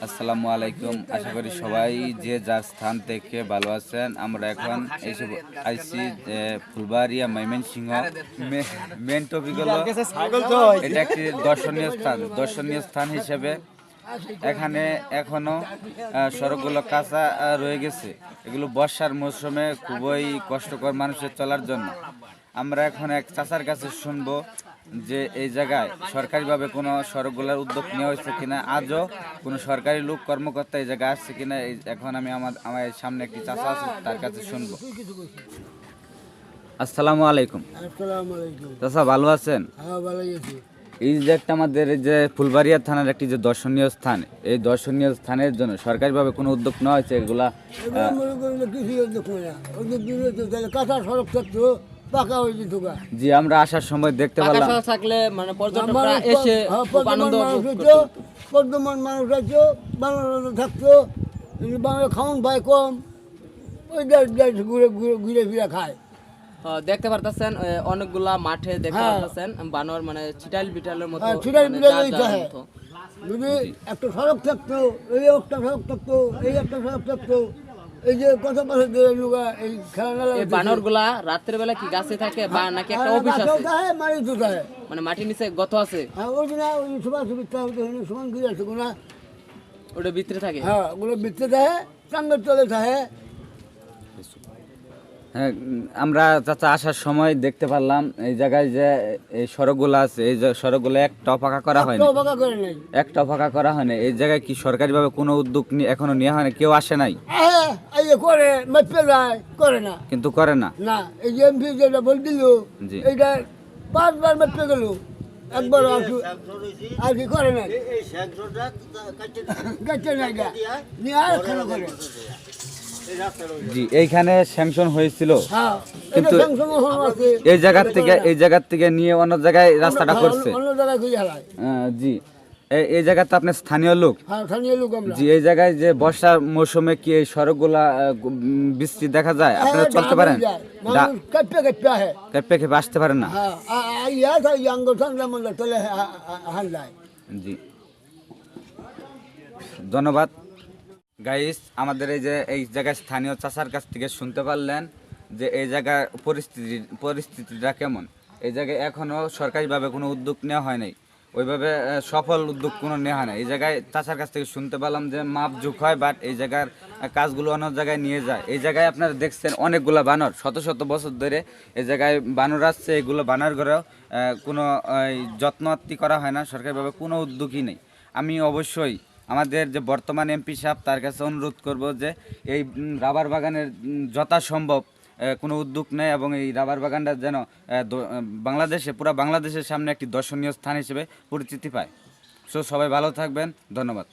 আসসালামু আলাইকুম। আশা করি সবাই যে যার স্থান থেকে ভালো আছেন। আমরা এখন এইসব আইসি ফুলবাড়িয়া ময়মনসিংহ। মেন টপিক হলো এটা একটি দর্শনীয় স্থান হিসেবে এখানে এখনো সড়কগুলো কাঁচা রয়ে গেছে। এগুলো বর্ষার মৌসুমে খুবই কষ্টকর মানুষের চলার জন্য। আমরা এখন এক চাচার কাছে শুনবো যে এই জায়গায় সরকারিভাবে কোনো সড়কগুলোর উদ্যোগ নেওয়া হয়েছে কিনা, আজও কোনো সরকারি লোক কর্মকর্তা এই জায়গায় আসছে কিনা। এখন আমি আমার সামনে একটি চাচা আছে, তার কাছে শুনবো। আসসালামু আলাইকুম। চাচা ভালো আছেন? এই যে একটা আমাদের এই যে ফুলবাড়িয়া থানার একটি যে দর্শনীয় স্থান, এই দর্শনীয় স্থানের জন্য সরকারিভাবে কোনো উদ্যোগ নেওয়া হয়েছে? এগুলা জি, আমরা আসার সময় দেখতে পেলাম থাকলে মানে পর্যটকরা এসে আনন্দ বর্ধমান মানুষ আছে, বাংলা থাকতো, বাংলা খাওয়ান ভাই কম, ওই ঘুরে ঘুরে ঘুরে ফিরে খায়। দেখতে পারতেছেন অনেকগুলা মাঠে দেখতে পারতেছেন বানর, মানে ছিটাইল বিটালের মতো। যদি একটা সড়ক থাকতো, এই একটা সড়ক থাকতো, এই একটা সড়ক থাকতো, এই যে কত বছর ধরে লোকা এই খেলা বানর গুলা রাত্রের বেলা কি গাছে থাকে বা নাকি একটা অফিস আছে? মানে মাটির নিচে গত আছে। ওই না ওই সবার সুবিধা সমান ঘুরে আছে কোনা, ওটা ভিতরে থাকে। হ্যাঁ, ওগুলো ভিতরে থাকে, চাঙ্গের তলে থাকে। হ্যাঁ, আমরা চাচা আসার সময় দেখতে পারলাম এই জায়গায় যে এই সড়কগুলো আছে, এই সড়কগুলো একটাও পাকা করা হয়নি। একটাও পাকা করা হয়নি। এই জায়গায় কি সরকারিভাবে কোনো উদ্যোগ এখনো নেওয়া হয়নি? কেউ আসে নাই? করে মেপে যায়, করে না, কিন্তু করে না। না, এই যে এমপি যেটা বল দিল, এইটা 5 বার মেপে গেল, একবার আর কি করে না, কাটতে নাই নিয়ে আর খেলা করে। জি, এইখানে স্যাংশন হয়েছিল, কিন্তু এই জায়গার থেকে নিয়ে অন্য জায়গায় রাস্তাটা করছে। জি, এই জায়গাতে আপনি স্থানীয় লোক? জি, এই জায়গায় যে বর্ষার মৌসুমে কি এই সড়কগুলা বৃষ্টি দেখা যায়? আপনারা চলতে পারেন? কেঁপে আসতে পারেন না? জি, ধন্যবাদ। গাইস, আমাদের এই জায়গায় স্থানীয় চাচার কাছ থেকে শুনতে পারলেন যে এই জায়গার পরিস্থিতিটা কেমন। এই জায়গায় এখনও সরকারিভাবে কোনো উদ্যোগ নেওয়া হয় নাই, ওইভাবে সফল উদ্যোগ কোনো নেওয়া হয় না। এই জায়গায় চাচার কাছ থেকে শুনতে পেলাম যে মাপঝুক হয়, বাট এই জায়গার কাজগুলো অন্য জায়গায় নিয়ে যায়। এই জায়গায় আপনারা দেখছেন অনেকগুলো বানর, শত শত বছর ধরে এই জায়গায় বানর আসছে। এগুলো বানর ঘরেও কোনো যত্নআত্তি করা হয় না, সরকারিভাবে কোনো উদ্যোগই নেই। আমি অবশ্যই আমাদের যে বর্তমান এমপি সাহেব, তার কাছে অনুরোধ করব যে এই রাবার বাগানের যথাসম্ভব কোনো উদ্যোগ নেয় এবং এই রাবার বাগানটা যেন পুরো বাংলাদেশের সামনে একটি দর্শনীয় স্থান হিসেবে পরিচিতি পায়। সো সবাই ভালো থাকবেন, ধন্যবাদ।